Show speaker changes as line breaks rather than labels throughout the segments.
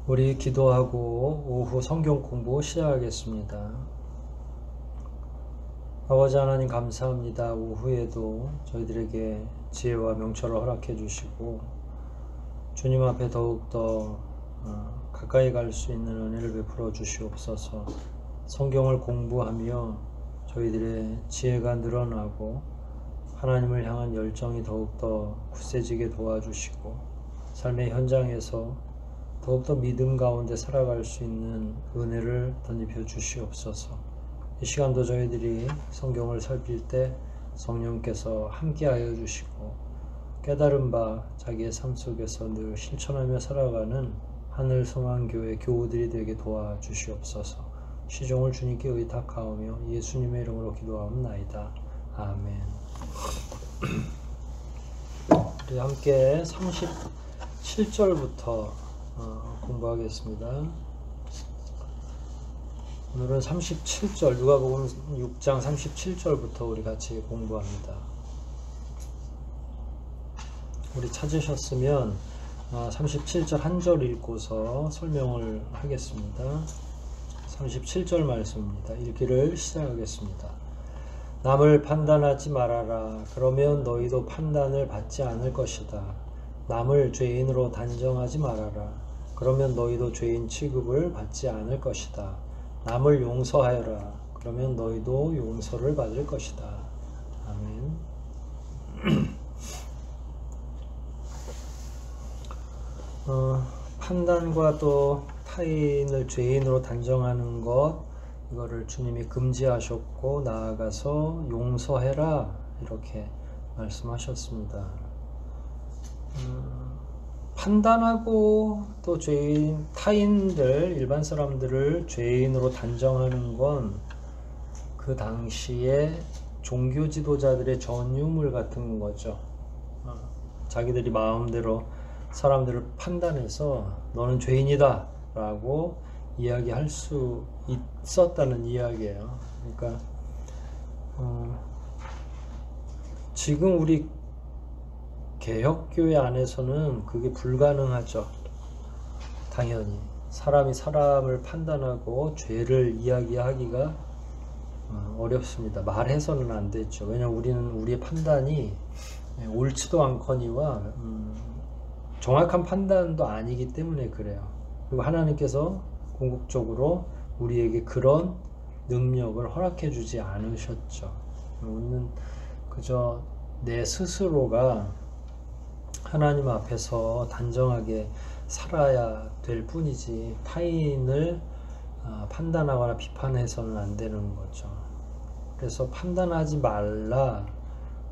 우리 기도하고 오후 성경 공부 시작하겠습니다. 아버지 하나님 감사합니다. 오후에도 저희들에게 지혜와 명철을 허락해 주시고 주님 앞에 더욱더 가까이 갈 수 있는 은혜를 베풀어 주시옵소서. 성경을 공부하며 저희들의 지혜가 늘어나고 하나님을 향한 열정이 더욱더 굳세지게 도와주시고 삶의 현장에서 더욱더 믿음 가운데 살아갈 수 있는 은혜를 덧입혀 주시옵소서. 이 시간도 저희들이 성경을 살필 때 성령께서 함께하여 주시고 깨달은 바 자기의 삶 속에서 늘 실천하며 살아가는 하늘성황교회 교우들이 되게 도와주시옵소서. 시종을 주님께 의탁하오며 예수님의 이름으로 기도하옵나이다. 아멘. 우리 함께 37절부터 공부하겠습니다. 오늘은 37절, 누가복음 6장 37절부터 우리 같이 공부합니다. 우리 찾으셨으면 37절 한 절 읽고서 설명을 하겠습니다. 37절 말씀입니다. 읽기를 시작하겠습니다. 남을 판단하지 말아라. 그러면 너희도 판단을 받지 않을 것이다. 남을 죄인으로 단정하지 말아라. 그러면 너희도 죄인 취급을 받지 않을 것이다. 남을 용서하여라. 그러면 너희도 용서를 받을 것이다. 아멘. 판단과 또 타인을 죄인으로 단정하는 것, 이거를 주님이 금지하셨고 나아가서 용서해라 이렇게 말씀하셨습니다. 판단하고 또 죄인, 타인들, 일반 사람들을 죄인으로 단정하는 건 그 당시에 종교 지도자들의 전유물 같은 거죠. 자기들이 마음대로 사람들을 판단해서 너는 죄인이다 라고 이야기할 수 있었다는 이야기예요. 그러니까 지금 우리 개혁교회 안에서는 그게 불가능하죠. 당연히 사람이 사람을 판단하고 죄를 이야기하기가 어렵습니다. 말해서는 안 되죠. 왜냐하면 우리는 우리의 판단이 옳지도 않거니와 정확한 판단도 아니기 때문에 그래요. 그리고 하나님께서 궁극적으로 우리에게 그런 능력을 허락해 주지 않으셨죠. 우리는 그저 내 스스로가 하나님 앞에서 단정하게 살아야 될 뿐이지 타인을 판단하거나 비판해서는 안 되는 거죠. 그래서 판단하지 말라.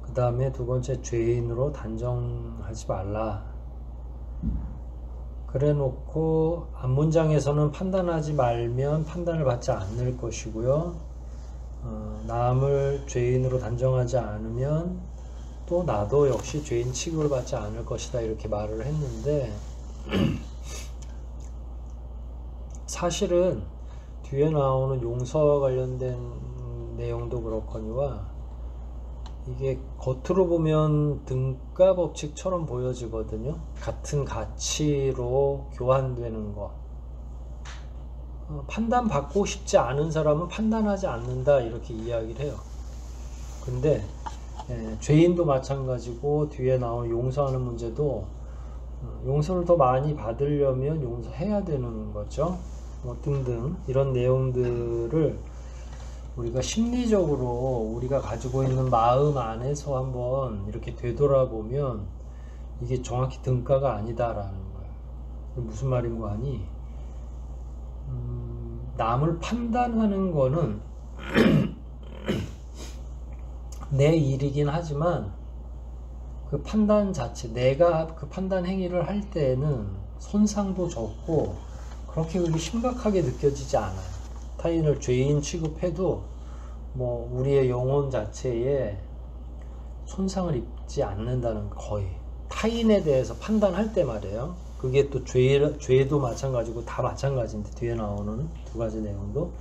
그 다음에 두 번째, 죄인으로 단정하지 말라. 그래 놓고 앞문장에서는 판단하지 말면 판단을 받지 않을 것이고요. 남을 죄인으로 단정하지 않으면 또 나도 역시 죄인 취급을 받지 않을 것이다 이렇게 말을 했는데 사실은 뒤에 나오는 용서와 관련된 내용도 그렇거니와 이게 겉으로 보면 등가법칙처럼 보여지거든요. 같은 가치로 교환되는 것. 판단받고 싶지 않은 사람은 판단하지 않는다 이렇게 이야기를 해요. 근데 죄인도 마찬가지고 뒤에 나오는 용서하는 문제도 용서를 더 많이 받으려면 용서해야 되는 거죠. 등등 이런 내용들을 우리가 심리적으로 우리가 가지고 있는 마음 안에서 한번 이렇게 되돌아보면 이게 정확히 등가가 아니다라는 거예요. 무슨 말인고 하니 남을 판단하는 거는 내 일이긴 하지만 그 판단 자체, 내가 그 판단 행위를 할 때에는 손상도 적고 그렇게 심각하게 느껴지지 않아요. 타인을 죄인 취급해도 뭐 우리의 영혼 자체에 손상을 입지 않는다는 거의 타인에 대해서 판단할 때 말이에요. 그게 또 죄도 마찬가지고 다 마찬가지인데 뒤에 나오는 두 가지 내용도.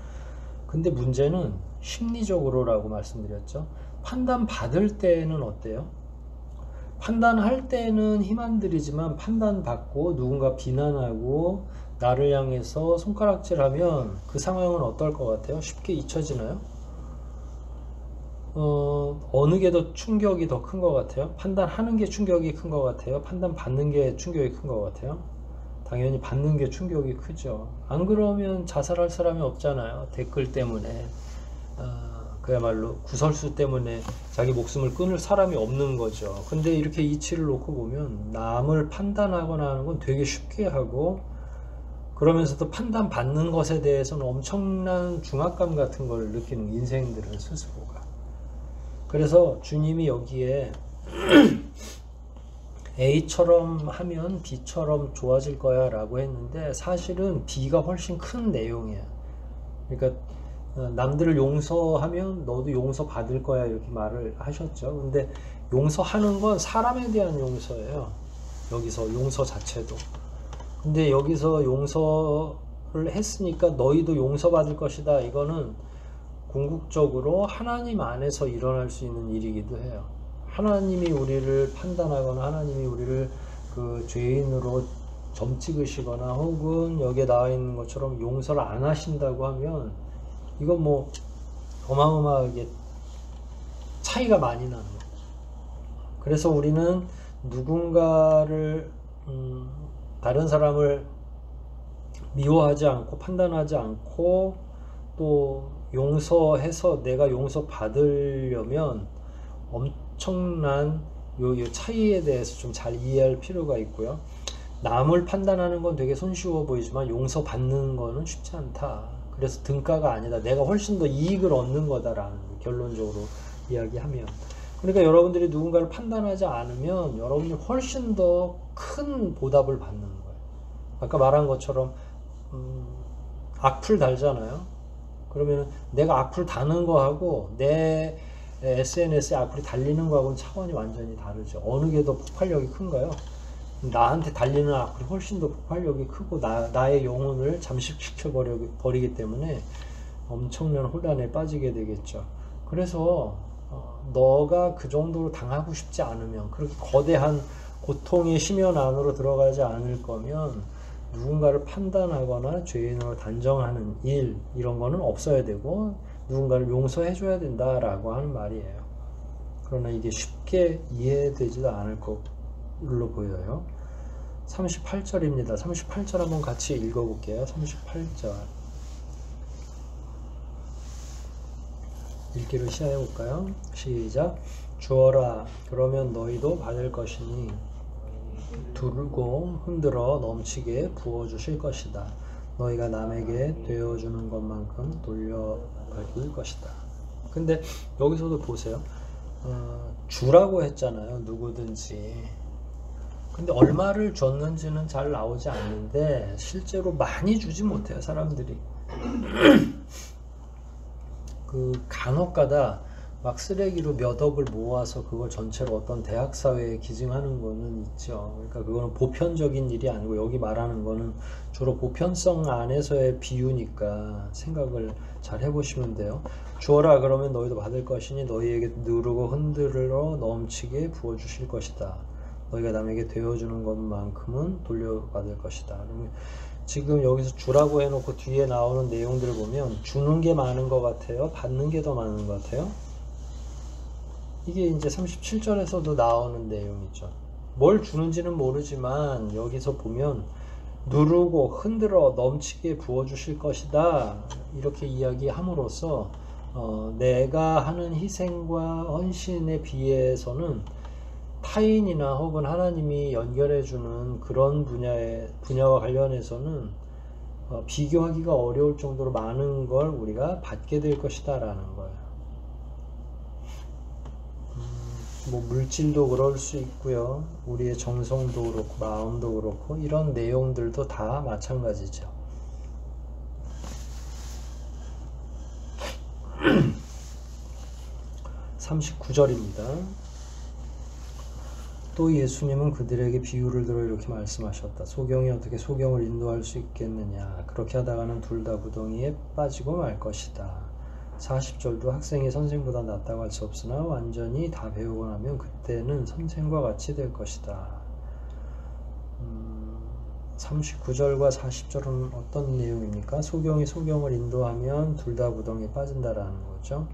근데 문제는 심리적으로라고 말씀드렸죠. 판단 받을 때는 어때요? 판단할 때는 힘 안 들이지만 판단받고 누군가 비난하고 나를 향해서 손가락질하면 그 상황은 어떨 것 같아요? 쉽게 잊혀지나요? 어느 게 더 충격이 더 큰 것 같아요? 판단하는 게 충격이 큰 것 같아요? 판단받는 게 충격이 큰 것 같아요? 당연히 받는 게 충격이 크죠. 안 그러면 자살할 사람이 없잖아요. 댓글 때문에, 그야말로 구설수 때문에 자기 목숨을 끊을 사람이 없는 거죠. 근데 이렇게 이치를 놓고 보면 남을 판단하거나 하는 건 되게 쉽게 하고, 그러면서도 판단받는 것에 대해서는 엄청난 중압감 같은 걸 느끼는 인생들은 스스로가. 그래서 주님이 여기에 A처럼 하면 B처럼 좋아질 거야 라고 했는데, 사실은 B가 훨씬 큰 내용이야. 그러니까 남들을 용서하면 너도 용서받을 거야 이렇게 말을 하셨죠. 근데 용서하는 건 사람에 대한 용서예요. 여기서 용서 자체도. 근데 여기서 용서를 했으니까 너희도 용서받을 것이다. 이거는 궁극적으로 하나님 안에서 일어날 수 있는 일이기도 해요. 하나님이 우리를 판단하거나 하나님이 우리를 그 죄인으로 점 찍으시거나 혹은 여기에 나와 있는 것처럼 용서를 안 하신다고 하면 이건 뭐 어마어마하게 차이가 많이 나는 거예요. 그래서 우리는 누군가를 다른 사람을 미워하지 않고 판단하지 않고 또 용서해서 내가 용서받으려면 엄청난 요 차이에 대해서 좀 잘 이해할 필요가 있고요. 남을 판단하는 건 되게 손쉬워 보이지만 용서받는 거는 쉽지 않다. 그래서 등가가 아니다. 내가 훨씬 더 이익을 얻는 거다라는 결론적으로 이야기하면. 그러니까 여러분들이 누군가를 판단하지 않으면 여러분이 훨씬 더 큰 보답을 받는 거예요. 아까 말한 것처럼 악플 달잖아요. 그러면 내가 악플 다는 거하고 내 SNS에 악플이 달리는 거하고는 차원이 완전히 다르죠. 어느 게 더 폭발력이 큰가요? 나한테 달리는 악플이 훨씬 더 폭발력이 크고 나의 영혼을 잠식시켜 버리기 때문에 엄청난 혼란에 빠지게 되겠죠. 그래서 너가 그 정도로 당하고 싶지 않으면, 그렇게 거대한 고통의 심연 안으로 들어가지 않을 거면 누군가를 판단하거나 죄인으로 단정하는 일, 이런 거는 없어야 되고 누군가를 용서해 줘야 된다라고 하는 말이에요. 그러나 이게 쉽게 이해되지도 않을 걸로 보여요. 38절입니다. 38절 한번 같이 읽어볼게요. 38절 읽기를 시작해볼까요? 시작. 주어라, 그러면 너희도 받을 것이니 두르고 흔들어 넘치게 부어주실 것이다. 너희가 남에게 되어주는 것만큼 돌려받을 것이다. 근데 여기서도 보세요. 주라고 했잖아요. 누구든지. 근데 얼마를 줬는지는 잘 나오지 않는데 실제로 많이 주지 못해요. 사람들이. 그 간혹가다 막 쓰레기로 몇 억을 모아서 그걸 전체로 어떤 대학사회에 기증하는 거는 있죠. 그러니까 그거는 보편적인 일이 아니고 여기 말하는 거는 주로 보편성 안에서의 비유니까 생각을 잘 해보시면 돼요. 주어라, 그러면 너희도 받을 것이니 너희에게 누르고 흔들어 넘치게 부어주실 것이다. 너희가 남에게 되어주는 것만큼은 돌려받을 것이다. 그러면 지금 여기서 주라고 해놓고 뒤에 나오는 내용들을 보면 주는 게 많은 것 같아요? 받는 게 더 많은 것 같아요? 이게 이제 37절에서도 나오는 내용이죠. 뭘 주는지는 모르지만 여기서 보면 누르고 흔들어 넘치게 부어주실 것이다. 이렇게 이야기함으로써 내가 하는 희생과 헌신에 비해서는 타인이나 혹은 하나님이 연결해주는 그런 분야와 관련해서는 비교하기가 어려울 정도로 많은 걸 우리가 받게 될 것이다 라는 거예요. 뭐 물질도 그럴 수 있고요. 우리의 정성도 그렇고 마음도 그렇고 이런 내용들도 다 마찬가지죠. (39절입니다) 또 예수님은 그들에게 비유를 들어 이렇게 말씀하셨다. 소경이 어떻게 소경을 인도할 수 있겠느냐. 그렇게 하다가는 둘 다 구덩이에 빠지고 말 것이다. 40절도 학생이 선생보다 낫다고 할 수 없으나 완전히 다 배우고 나면 그때는 선생과 같이 될 것이다. 39절과 40절은 어떤 내용입니까? 소경이 소경을 인도하면 둘 다 구덩이에 빠진다라는 거죠.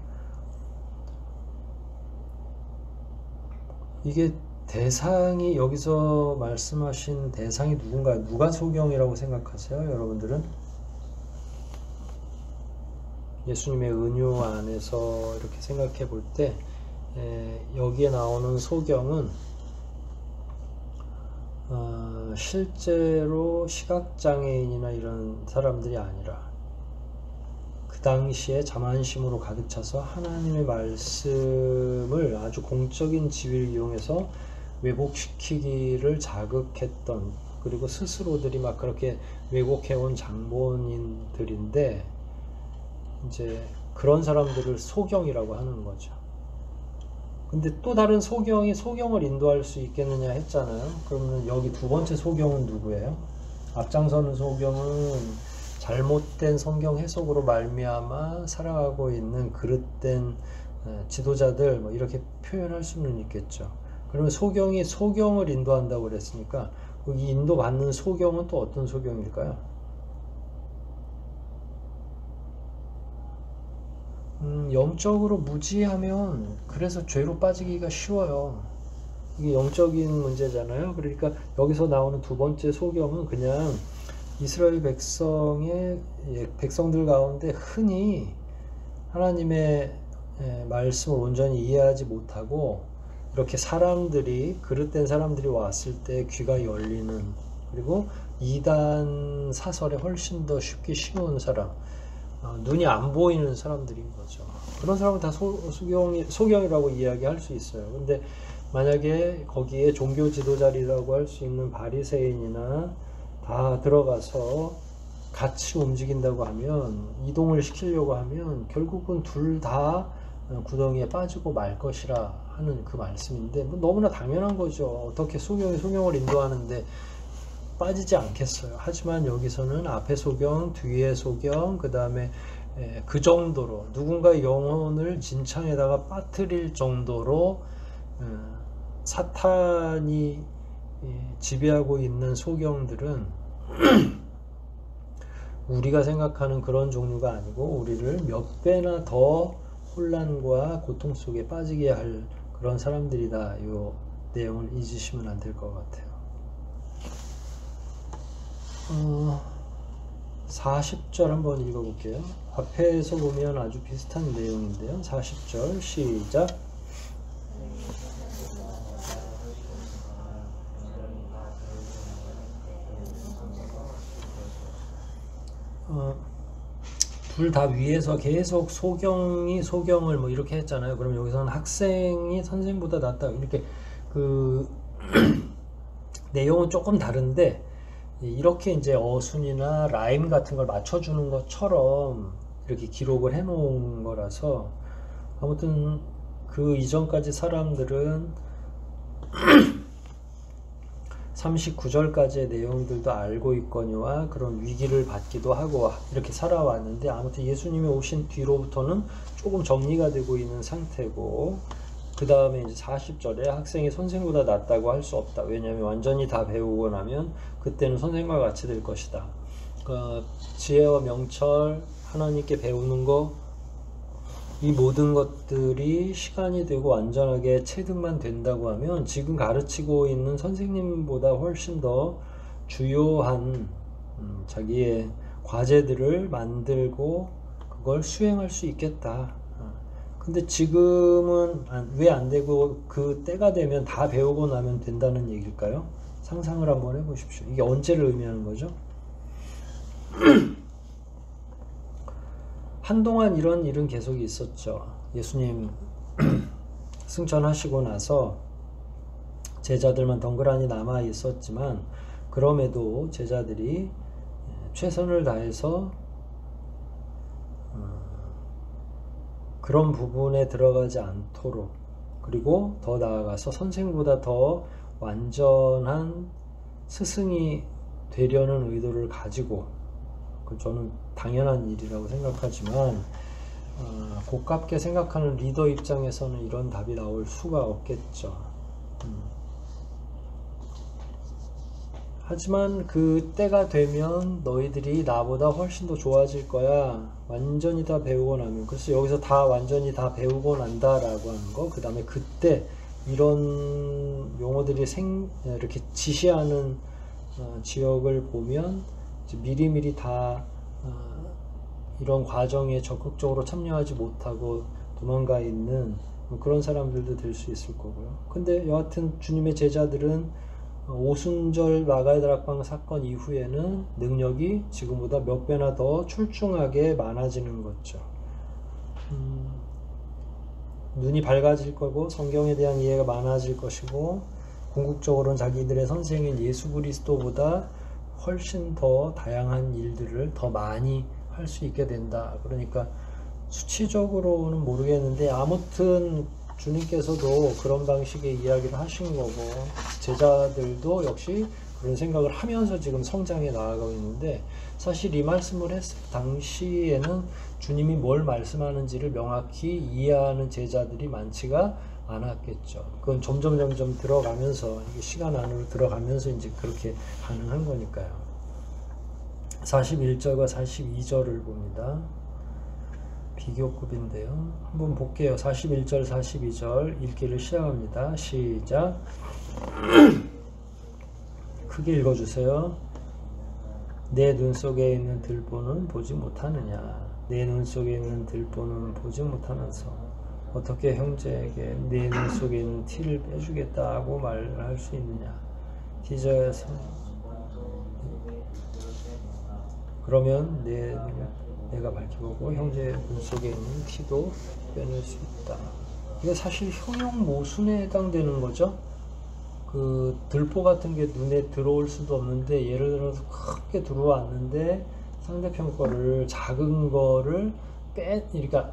이게 대상이, 여기서 말씀하신 대상이 누군가요? 누가 소경이라고 생각하세요? 여러분들은? 예수님의 은유 안에서 이렇게 생각해 볼 때 여기에 나오는 소경은 실제로 시각장애인이나 이런 사람들이 아니라 그 당시에 자만심으로 가득 차서 하나님의 말씀을 아주 공적인 지위를 이용해서 왜곡시키기를 자극했던, 그리고 스스로들이 막 그렇게 왜곡해온 장본인들인데, 이제 그런 사람들을 소경이라고 하는 거죠. 근데 또 다른 소경이 소경을 인도할 수 있겠느냐 했잖아요. 그러면 여기 두 번째 소경은 누구예요? 앞장서는 소경은 잘못된 성경 해석으로 말미암아 살아가고 있는 그릇된 지도자들, 뭐 이렇게 표현할 수는 있겠죠. 그러면 소경이 소경을 인도한다고 그랬으니까 이 인도받는 소경은 또 어떤 소경일까요? 영적으로 무지하면 그래서 죄로 빠지기가 쉬워요. 이게 영적인 문제잖아요. 그러니까 여기서 나오는 두 번째 소경은 그냥 이스라엘 백성들 가운데 흔히 하나님의 말씀을 온전히 이해하지 못하고 이렇게 사람들이, 그릇된 사람들이 왔을 때 귀가 열리는, 그리고 이단 사설에 훨씬 더 쉽게 쉬운 사람, 눈이 안 보이는 사람들인 거죠. 그런 사람은 다 소경이라고 이야기할 수 있어요. 근데 만약에 거기에 종교 지도자리라고 할 수 있는 바리새인이나 다 들어가서 같이 움직인다고 하면, 이동을 시키려고 하면 결국은 둘 다 구덩이에 빠지고 말 것이라 하는 그 말씀인데, 뭐 너무나 당연한 거죠. 어떻게 소경이 소경을 인도하는데 빠지지 않겠어요. 하지만 여기서는 앞에 소경, 뒤에 소경, 그 다음에 그 정도로 누군가의 영혼을 진창에다가 빠뜨릴 정도로 사탄이 지배하고 있는 소경들은 우리가 생각하는 그런 종류가 아니고 우리를 몇 배나 더 혼란과 고통 속에 빠지게 할 그런 사람들이다. 이 내용을 잊으시면 안 될 것 같아요. 40절 한번 읽어볼게요. 앞에서 보면 아주 비슷한 내용인데요. 40절 시작. 둘 다 위에서 계속 소경이 소경을 뭐 이렇게 했잖아요. 그럼 여기서는 학생이 선생보다 낫다, 이렇게 그 내용은 조금 다른데 이렇게 이제 어순이나 라임 같은 걸 맞춰주는 것처럼 이렇게 기록을 해 놓은 거라서, 아무튼 그 이전까지 사람들은 39절까지의 내용들도 알고 있거니와 그런 위기를 받기도 하고 이렇게 살아왔는데, 아무튼 예수님이 오신 뒤로부터는 조금 정리가 되고 있는 상태고, 그 다음에 이제 40절에 학생이 선생보다 낫다고 할 수 없다. 왜냐하면 완전히 다 배우고 나면 그때는 선생과 같이 될 것이다. 지혜와 명철, 하나님께 배우는 거, 이 모든 것들이 시간이 되고 완전하게 체득만 된다고 하면 지금 가르치고 있는 선생님보다 훨씬 더 주요한 자기의 과제들을 만들고 그걸 수행할 수 있겠다. 근데 지금은 왜 안 되고 그 때가 되면 다 배우고 나면 된다는 얘기일까요? 상상을 한번 해보십시오. 이게 언제를 의미하는 거죠? 한동안 이런 일은 계속 있었죠. 예수님 승천하시고 나서 제자들만 덩그러니 남아 있었지만, 그럼에도 제자들이 최선을 다해서 그런 부분에 들어가지 않도록, 그리고 더 나아가서 선생보다 더 완전한 스승이 되려는 의도를 가지고, 저는 당연한 일이라고 생각하지만 고깝게 생각하는 리더 입장에서는 이런 답이 나올 수가 없겠죠. 하지만 그 때가 되면 너희들이 나보다 훨씬 더 좋아질 거야. 완전히 다 배우고 나면. 그래서 여기서 다 완전히 다 배우고 난다라고 하는 거. 그 다음에 그때 이런 용어들이 이렇게 지시하는 지역을 보면 미리미리 다 이런 과정에 적극적으로 참여하지 못하고 도망가 있는 그런 사람들도 될 수 있을 거고요. 근데 여하튼 주님의 제자들은 오순절 마가다락방 사건 이후에는 능력이 지금보다 몇 배나 더 출중하게 많아지는 거죠. 눈이 밝아질 거고 성경에 대한 이해가 많아질 것이고 궁극적으로는 자기들의 선생인 예수 그리스도보다 훨씬 더 다양한 일들을 더 많이 할 수 있게 된다. 그러니까 수치적으로는 모르겠는데 아무튼 주님께서도 그런 방식의 이야기를 하신 거고 제자들도 역시 그런 생각을 하면서 지금 성장해 나아가고 있는데 사실 이 말씀을 했을 당시에는 주님이 뭘 말씀하는지를 명확히 이해하는 제자들이 많지가 않았겠죠. 그건 점점 들어가면서 시간 안으로 들어가면서 이제 그렇게 가능한 거니까요. 41절과 42절을 봅니다. 비교급인데요. 한번 볼게요. 41절, 42절 읽기를 시작합니다. 시작. 크게 읽어주세요. 내 눈 속에 있는 들보는 보지 못하느냐? 내 눈 속에 있는 들보는 보지 못하면서 어떻게 형제에게 내 눈 속에 있는 티를 빼주겠다고 말할 수 있느냐? 디저에서 그러면 내가 밝혀보고 형제의 눈 속에 있는 티도 빼낼 수 있다. 이게 사실 형용 모순에 해당되는 거죠. 그 들보 같은 게 눈에 들어올 수도 없는데 예를 들어서 크게 들어왔는데 상대편 거를 작은 거를 그러니까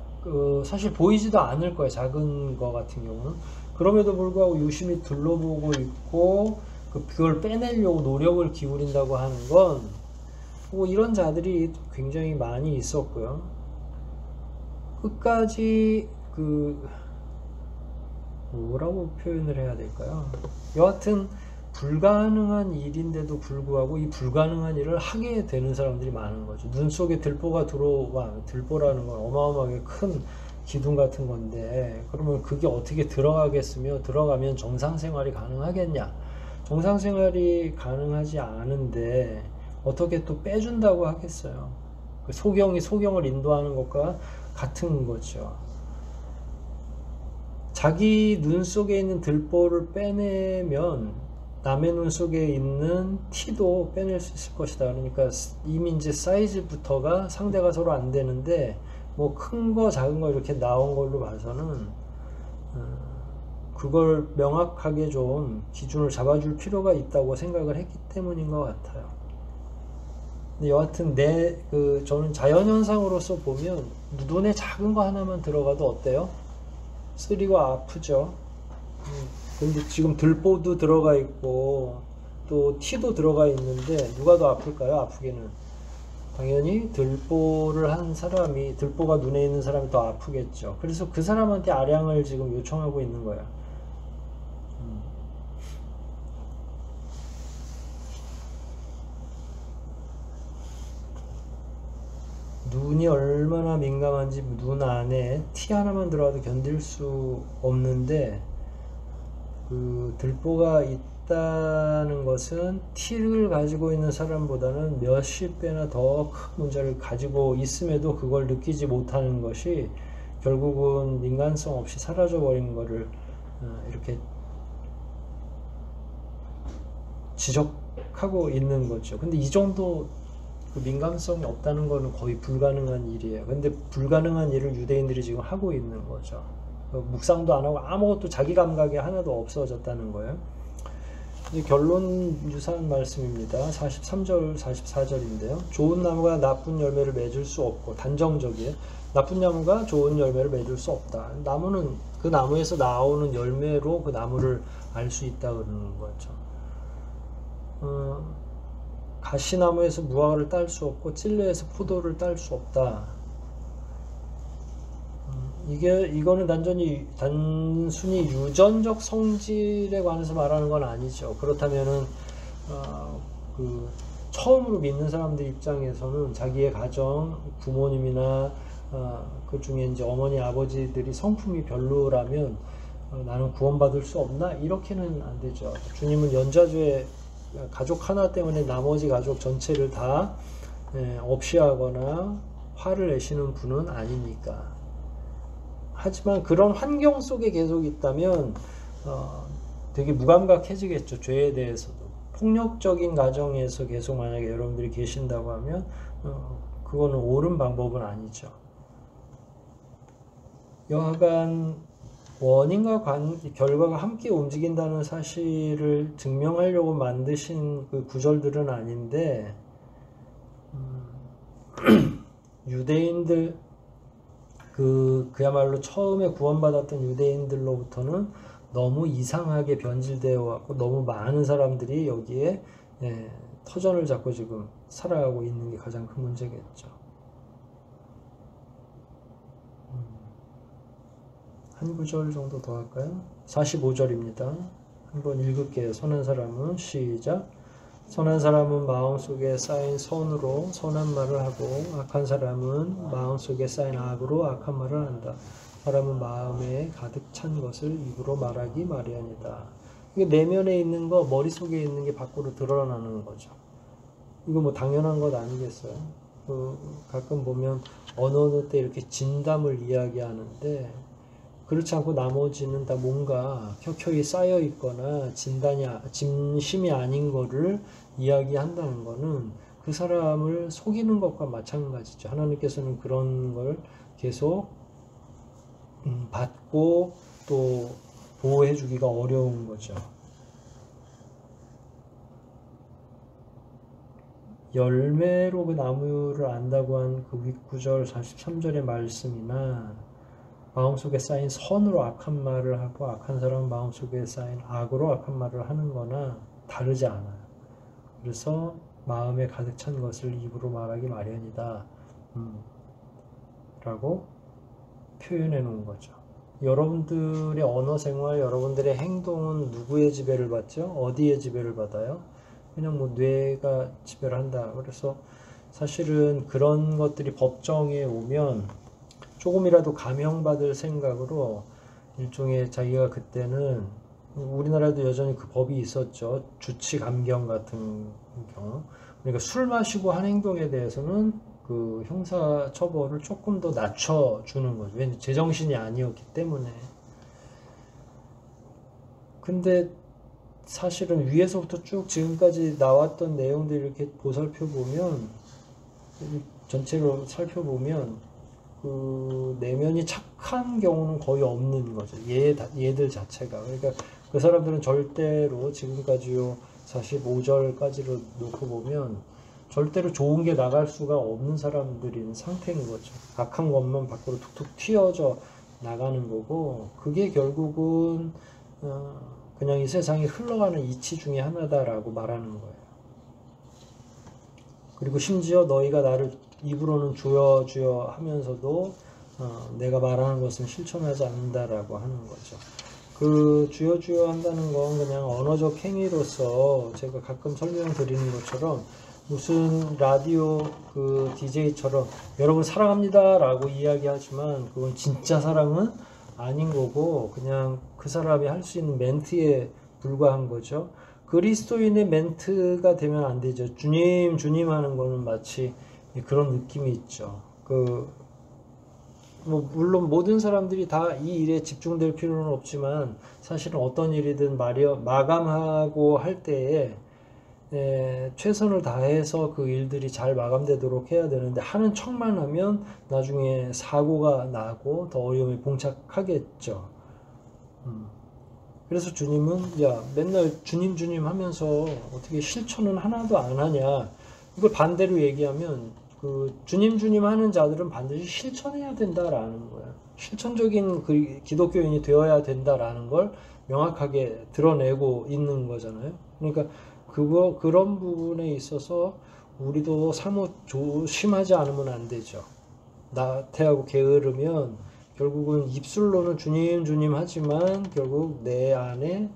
사실 보이지도 않을 거예요. 작은 거 같은 경우는. 그럼에도 불구하고 유심히 둘러보고 있고 그걸 빼내려고 노력을 기울인다고 하는 건 뭐 이런 자들이 굉장히 많이 있었고요. 끝까지 뭐라고 표현을 해야 될까요? 여하튼 불가능한 일인데도 불구하고 이 불가능한 일을 하게 되는 사람들이 많은 거죠. 눈 속에 들보가 들어와, 들보라는 건 어마어마하게 큰 기둥 같은 건데 그러면 그게 어떻게 들어가겠으며 들어가면 정상생활이 가능하겠냐? 정상생활이 가능하지 않은데 어떻게 또 빼준다고 하겠어요? 소경이 소경을 인도하는 것과 같은 거죠. 자기 눈 속에 있는 들보를 빼내면 남의 눈 속에 있는 티도 빼낼 수 있을 것이다. 그러니까 이미 이제 사이즈부터가 상대가 서로 안 되는데 뭐 큰 거 작은 거 이렇게 나온 걸로 봐서는 그걸 명확하게 좀 기준을 잡아줄 필요가 있다고 생각을 했기 때문인 것 같아요. 근데 여하튼 저는 자연현상으로서 보면 눈에 작은 거 하나만 들어가도 어때요? 쓰리고 아프죠. 근데 지금 들보도 들어가 있고 또 티도 들어가 있는데 누가 더 아플까요? 아프게는 당연히 들보를 한 사람이, 들보가 눈에 있는 사람이 더 아프겠죠. 그래서 그 사람한테 아량을 지금 요청하고 있는 거야. 눈이 얼마나 민감한지 눈 안에 티 하나만 들어가도 견딜 수 없는데 그 들보가 있다는 것은 티를 가지고 있는 사람보다는 몇십 배나 더 큰 문제를 가지고 있음에도 그걸 느끼지 못하는 것이 결국은 민감성 없이 사라져 버린 거를 이렇게 지적하고 있는 거죠. 근데 이 정도 그 민감성이 없다는 거는 거의 불가능한 일이에요. 근데 불가능한 일을 유대인들이 지금 하고 있는 거죠. 묵상도 안 하고 아무것도 자기 감각이 하나도 없어졌다는 거예요. 이제 결론 유사한 말씀입니다. 43절, 44절인데요. 좋은 나무가 나쁜 열매를 맺을 수 없고 단정적이에요. 나쁜 나무가 좋은 열매를 맺을 수 없다. 나무는 그 나무에서 나오는 열매로 그 나무를 알 수 있다 그러는 거죠. 가시나무에서 무화과를 딸 수 없고 찔레에서 포도를 딸 수 없다. 이거는 단순히 유전적 성질에 관해서 말하는 건 아니죠. 그렇다면은 그 처음으로 믿는 사람들 입장에서는 자기의 가정, 부모님이나 그 중에 이제 어머니, 아버지들이 성품이 별로라면 나는 구원받을 수 없나? 이렇게는 안 되죠. 주님은 연좌죄 가족 하나 때문에 나머지 가족 전체를 다 없이 하거나 화를 내시는 분은 아니니까. 하지만 그런 환경 속에 계속 있다면 되게 무감각해지겠죠. 죄에 대해서도. 폭력적인 가정에서 계속 만약에 여러분들이 계신다고 하면 그거는 옳은 방법은 아니죠. 여하간 원인과 결과가 함께 움직인다는 사실을 증명하려고 만드신 그 구절들은 아닌데 유대인들 그야말로 처음에 구원받았던 유대인들로부터는 너무 이상하게 변질되어 왔고 너무 많은 사람들이 여기에 터전을 잡고 지금 살아가고 있는 게 가장 큰 문제겠죠. 한 구절 정도 더 할까요? 45절입니다. 한번 읽을게요. 선한 사람은 시작. 선한 사람은 마음속에 쌓인 선으로 선한 말을 하고 악한 사람은 마음속에 쌓인 악으로 악한 말을 한다. 사람은 마음에 가득 찬 것을 입으로 말하기 마련이다. 이게 내면에 있는 거, 머릿속에 있는 게 밖으로 드러나는 거죠. 이거 뭐 당연한 것 아니겠어요? 가끔 보면 어느 때 이렇게 진담을 이야기하는데 그렇지 않고 나머지는 다 뭔가 켜켜이 쌓여 있거나 진심이 아닌 거를 이야기한다는 거는 그 사람을 속이는 것과 마찬가지죠. 하나님께서는 그런 걸 계속 받고 또 보호해 주기가 어려운 거죠. 열매로 그 나무를 안다고 한 그 윗구절 43절의 말씀이나 마음속에 쌓인 선으로 악한 말을 하고 악한 사람은 마음속에 쌓인 악으로 악한 말을 하는 거나 다르지 않아요. 그래서 마음에 가득 찬 것을 입으로 말하기 마련이다 라고 표현해 놓은 거죠. 여러분들의 언어 생활, 여러분들의 행동은 누구의 지배를 받죠? 어디의 지배를 받아요? 그냥 뭐 뇌가 지배를 한다. 그래서 사실은 그런 것들이 법정에 오면 조금이라도 감형받을 생각으로 일종의 자기가 그때는 우리나라에도 여전히 그 법이 있었죠. 주치감경 같은 경우. 그러니까 술 마시고 한 행동에 대해서는 그 형사 처벌을 조금 더 낮춰주는 거죠. 왜냐면 제정신이 아니었기 때문에. 근데 사실은 위에서부터 쭉 지금까지 나왔던 내용들 이렇게 보살펴 보면, 전체로 살펴보면 그 내면이 착한 경우는 거의 없는 거죠. 얘들 자체가. 그러니까 그 사람들은 절대로 지금까지요 45절까지로 놓고 보면 절대로 좋은 게 나갈 수가 없는 사람들인 상태인 거죠. 악한 것만 밖으로 툭툭 튀어져 나가는 거고, 그게 결국은 그냥 이 세상에 흘러가는 이치 중에 하나다라고 말하는 거예요. 그리고 심지어 너희가 나를 입으로는 주여 주여 하면서도 내가 말하는 것은 실천하지 않는다라고 하는 거죠. 그 주여 주여 한다는 건 그냥 언어적 행위로서 제가 가끔 설명드리는 것처럼 무슨 라디오 그 DJ처럼 여러분 사랑합니다 라고 이야기하지만 그건 진짜 사랑은 아닌 거고 그냥 그 사람이 할 수 있는 멘트에 불과한 거죠. 그리스도인의 멘트가 되면 안 되죠. 주님 주님 하는 거는 마치 그런 느낌이 있죠. 뭐 물론 모든 사람들이 다 이 일에 집중될 필요는 없지만 사실은 어떤 일이든 마감하고 할 때에 최선을 다해서 그 일들이 잘 마감되도록 해야 되는데 하는 척만 하면 나중에 사고가 나고 더 어려움에 봉착하겠죠. 그래서 주님은 야 맨날 주님 주님 하면서 어떻게 실천은 하나도 안 하냐. 이걸 반대로 얘기하면 그 주님 주님 하는 자들은 반드시 실천해야 된다라는 거예요. 실천적인 그 기독교인이 되어야 된다라는 걸 명확하게 드러내고 있는 거잖아요. 그러니까 그런 부분에 있어서 우리도 사뭇 조심하지 않으면 안 되죠. 나태하고 게으르면 결국은 입술로는 주님 주님 하지만 결국 내 안에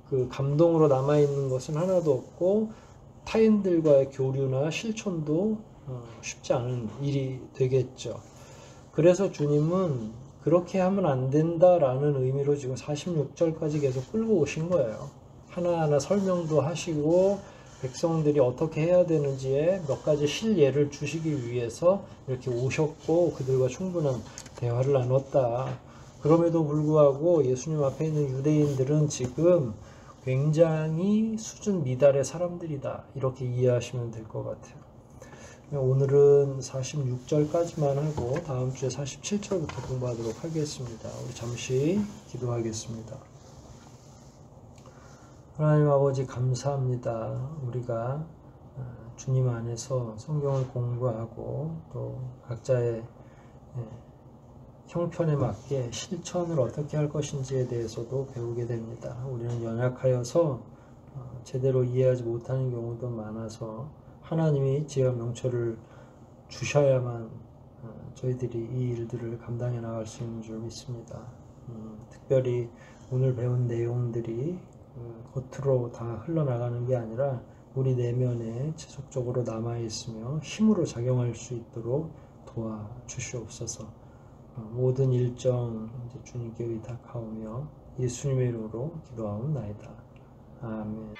그 감동으로 남아있는 것은 하나도 없고 타인들과의 교류나 실천도 쉽지 않은 일이 되겠죠. 그래서 주님은 그렇게 하면 안 된다라는 의미로 지금 46절까지 계속 끌고 오신 거예요. 하나하나 설명도 하시고 백성들이 어떻게 해야 되는지에 몇 가지 실예를 주시기 위해서 이렇게 오셨고 그들과 충분한 대화를 나눴다. 그럼에도 불구하고 예수님 앞에 있는 유대인들은 지금 굉장히 수준 미달의 사람들이다. 이렇게 이해하시면 될 것 같아요. 오늘은 46절까지만 하고 다음 주에 47절부터 공부하도록 하겠습니다. 우리 잠시 기도하겠습니다. 하나님 아버지 감사합니다. 우리가 주님 안에서 성경을 공부하고 또 각자의 형편에 맞게 실천을 어떻게 할 것인지에 대해서도 배우게 됩니다. 우리는 연약하여서 제대로 이해하지 못하는 경우도 많아서 하나님이 지혜와 명철을 주셔야만 저희들이 이 일들을 감당해 나갈 수 있는 줄 믿습니다. 특별히 오늘 배운 내용들이 겉으로 다 흘러나가는 게 아니라 우리 내면에 지속적으로 남아있으며 힘으로 작용할 수 있도록 도와주시옵소서. 모든 일정 이제 주님께 의탁하오며 예수님의 이름으로 기도하옵나이다. 아멘.